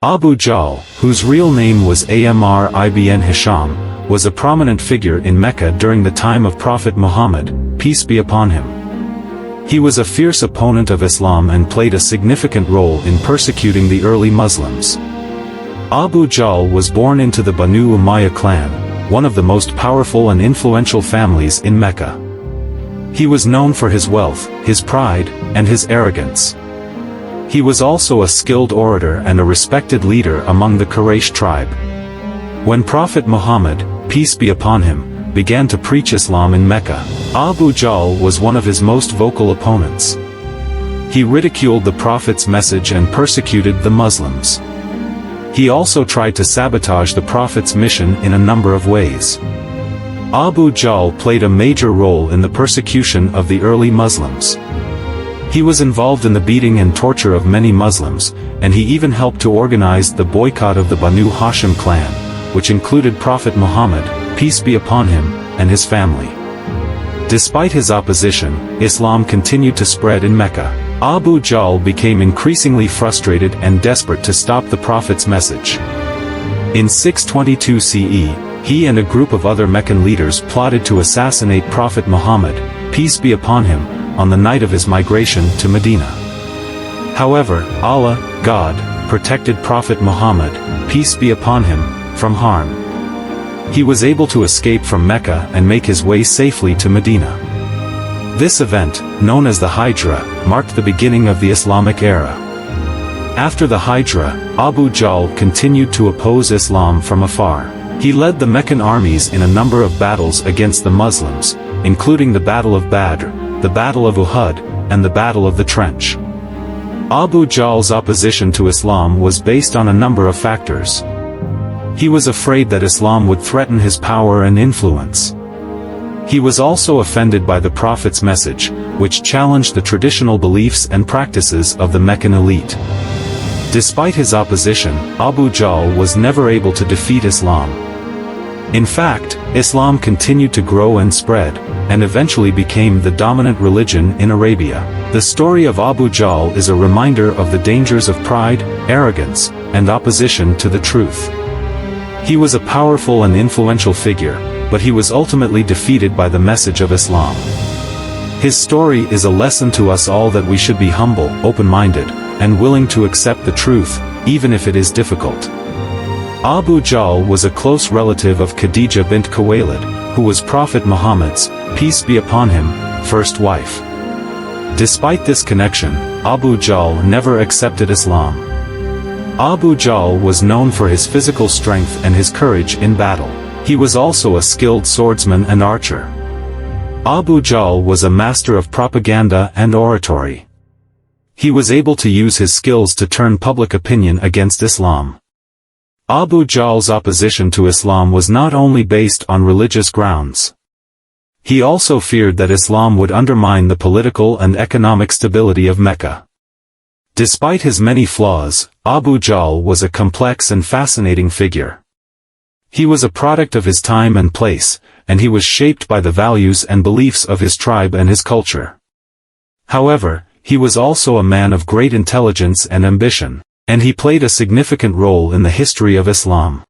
Abu Jahl, whose real name was Amr ibn Hisham, was a prominent figure in Mecca during the time of Prophet Muhammad, peace be upon him. He was a fierce opponent of Islam and played a significant role in persecuting the early Muslims. Abu Jahl was born into the Banu Umayyah clan, one of the most powerful and influential families in Mecca. He was known for his wealth, his pride, and his arrogance. He was also a skilled orator and a respected leader among the Quraysh tribe. When Prophet Muhammad, peace be upon him, began to preach Islam in Mecca, Abu Jahl was one of his most vocal opponents. He ridiculed the Prophet's message and persecuted the Muslims. He also tried to sabotage the Prophet's mission in a number of ways. Abu Jahl played a major role in the persecution of the early Muslims. He was involved in the beating and torture of many Muslims, and he even helped to organize the boycott of the Banu Hashim clan, which included Prophet Muhammad, peace be upon him, and his family. Despite his opposition, Islam continued to spread in Mecca. Abu Jahl became increasingly frustrated and desperate to stop the Prophet's message. In 622 CE, he and a group of other Meccan leaders plotted to assassinate Prophet Muhammad, peace be upon him, on the night of his migration to Medina. However, Allah, God, protected Prophet Muhammad, peace be upon him, from harm. He was able to escape from Mecca and make his way safely to Medina. This event, known as the Hijra, marked the beginning of the Islamic era. After the Hijra, Abu Jahl continued to oppose Islam from afar. He led the Meccan armies in a number of battles against the Muslims, including the Battle of Badr, the Battle of Uhud, and the Battle of the Trench. Abu Jahl's opposition to Islam was based on a number of factors. He was afraid that Islam would threaten his power and influence. He was also offended by the Prophet's message, which challenged the traditional beliefs and practices of the Meccan elite. Despite his opposition, Abu Jahl was never able to defeat Islam. In fact, Islam continued to grow and spread, and eventually became the dominant religion in Arabia. The story of Abu Jahl is a reminder of the dangers of pride, arrogance, and opposition to the truth. He was a powerful and influential figure, but he was ultimately defeated by the message of Islam. His story is a lesson to us all that we should be humble, open-minded, and willing to accept the truth, even if it is difficult. Abu Jahl was a close relative of Khadija bint Khuwaylid, who was Prophet Muhammad's, peace be upon him, first wife. Despite this connection, Abu Jahl never accepted Islam. Abu Jahl was known for his physical strength and his courage in battle. He was also a skilled swordsman and archer. Abu Jahl was a master of propaganda and oratory. He was able to use his skills to turn public opinion against Islam. Abu Jahl's opposition to Islam was not only based on religious grounds. He also feared that Islam would undermine the political and economic stability of Mecca. Despite his many flaws, Abu Jahl was a complex and fascinating figure. He was a product of his time and place, and he was shaped by the values and beliefs of his tribe and his culture. However, he was also a man of great intelligence and ambition, and he played a significant role in the history of Islam.